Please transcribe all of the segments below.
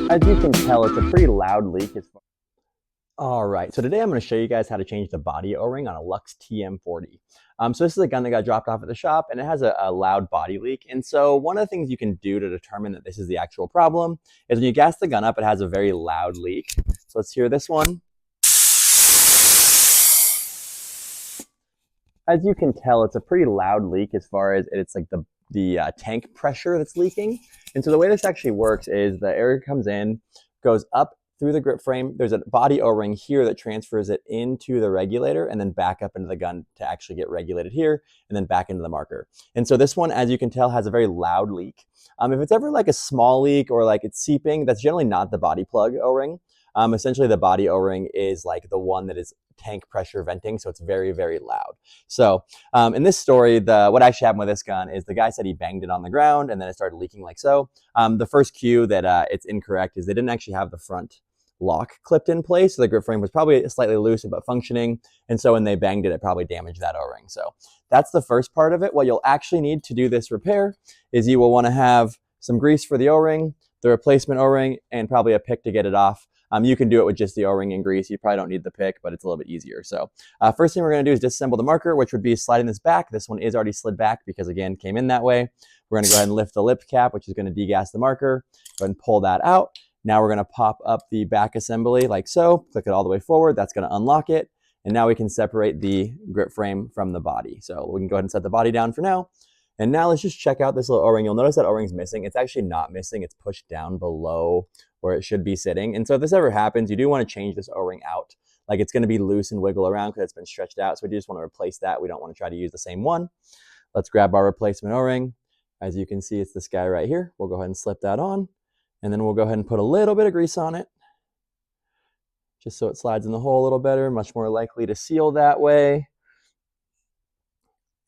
As you can tell, it's a pretty loud leak. All right, so today I'm going to show you guys how to change the body O-ring on a Luxe TM40. So this is a gun that got dropped off at the shop, and it has a loud body leak. And so one of the things you can do to determine that this is the actual problem is when you gas the gun up, it has a very loud leak. So let's hear this one. As you can tell, it's a pretty loud leak as far as it's like the tank pressure that's leaking. And so the way this actually works is the air comes in, goes up through the grip frame. There's a body O-ring here that transfers it into the regulator and then back up into the gun to actually get regulated here and then back into the marker. And so this one, as you can tell, has a very loud leak. If it's ever like a small leak or like it's seeping, that's generally not the body plug O-ring. Essentially the body O-ring is like the one that is tank pressure venting, so it's very, very loud. So in this story, what actually happened with this gun is the guy said he banged it on the ground and then it started leaking like so. The first cue that it's incorrect is they didn't actually have the front lock clipped in place, so the grip frame was probably slightly loose but functioning, and so when they banged it, it probably damaged that O-ring. So that's the first part of it. What you'll actually need to do this repair is you will want to have some grease for the O-ring, the replacement O-ring, and probably a pick to get it off. You can do it with just the O-ring and grease. You probably don't need the pick, but it's a little bit easier. So first thing we're going to do is disassemble the marker, which would be sliding this back. This one is already slid back because, again, came in that way. We're going to go ahead and lift the lip cap, which is going to degas the marker. Go ahead and pull that out. Now we're going to pop up the back assembly like so. Click it all the way forward. That's going to unlock it. And now we can separate the grip frame from the body. So we can go ahead and set the body down for now. And now let's just check out this little O-ring. You'll notice that O-ring's missing. It's actually not missing. It's pushed down below where it should be sitting. And so if this ever happens, you do want to change this O-ring out. Like it's going to be loose and wiggle around because it's been stretched out. So we just want to replace that. We don't want to try to use the same one. Let's grab our replacement O-ring. As you can see, it's this guy right here. We'll go ahead and slip that on. And then we'll go ahead and put a little bit of grease on it, just so it slides in the hole a little better, much more likely to seal that way.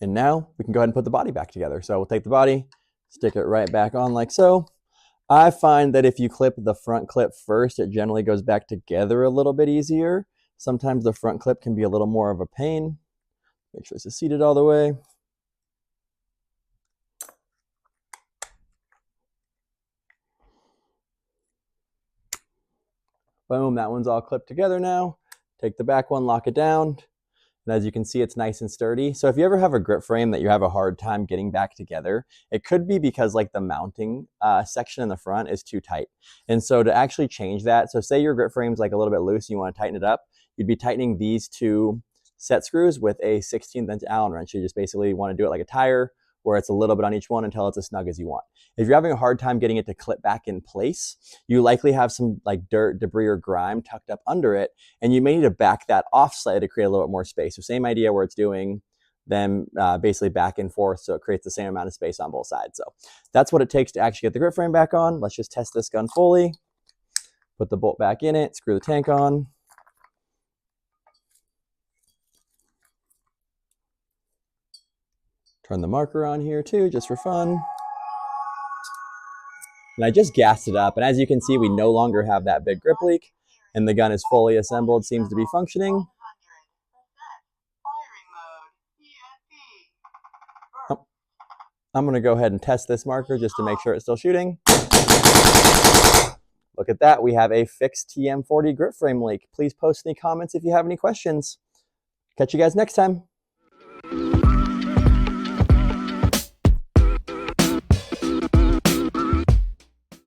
And now we can go ahead and put the body back together. So we'll take the body, stick it right back on like so. I find that if you clip the front clip first, it generally goes back together a little bit easier. Sometimes the front clip can be a little more of a pain. Make sure this is seated all the way. Boom, that one's all clipped together now. Take the back one, lock it down. And as you can see, it's nice and sturdy. So if you ever have a grip frame that you have a hard time getting back together, it could be because like the mounting section in the front is too tight. And so to actually change that, so say your grip frame's like a little bit loose and you want to tighten it up, you'd be tightening these two set screws with a 1/16 inch Allen wrench. You just basically want to do it like a tire, where it's a little bit on each one until it's as snug as you want. If you're having a hard time getting it to clip back in place, you likely have some like dirt, debris, or grime tucked up under it, and you may need to back that off slightly to create a little bit more space. So same idea where it's doing them basically back and forth, so it creates the same amount of space on both sides. So that's what it takes to actually get the grip frame back on. Let's just test this gun fully. Put the bolt back in it, screw the tank on. Turn the marker on here too, just for fun. And I just gassed it up, and as you can see, we no longer have that big grip leak, and the gun is fully assembled, seems to be functioning. Oh, I'm going to go ahead and test this marker just to make sure it's still shooting. Look at that, we have a fixed TM40 grip frame leak. Please post any comments if you have any questions. Catch you guys next time.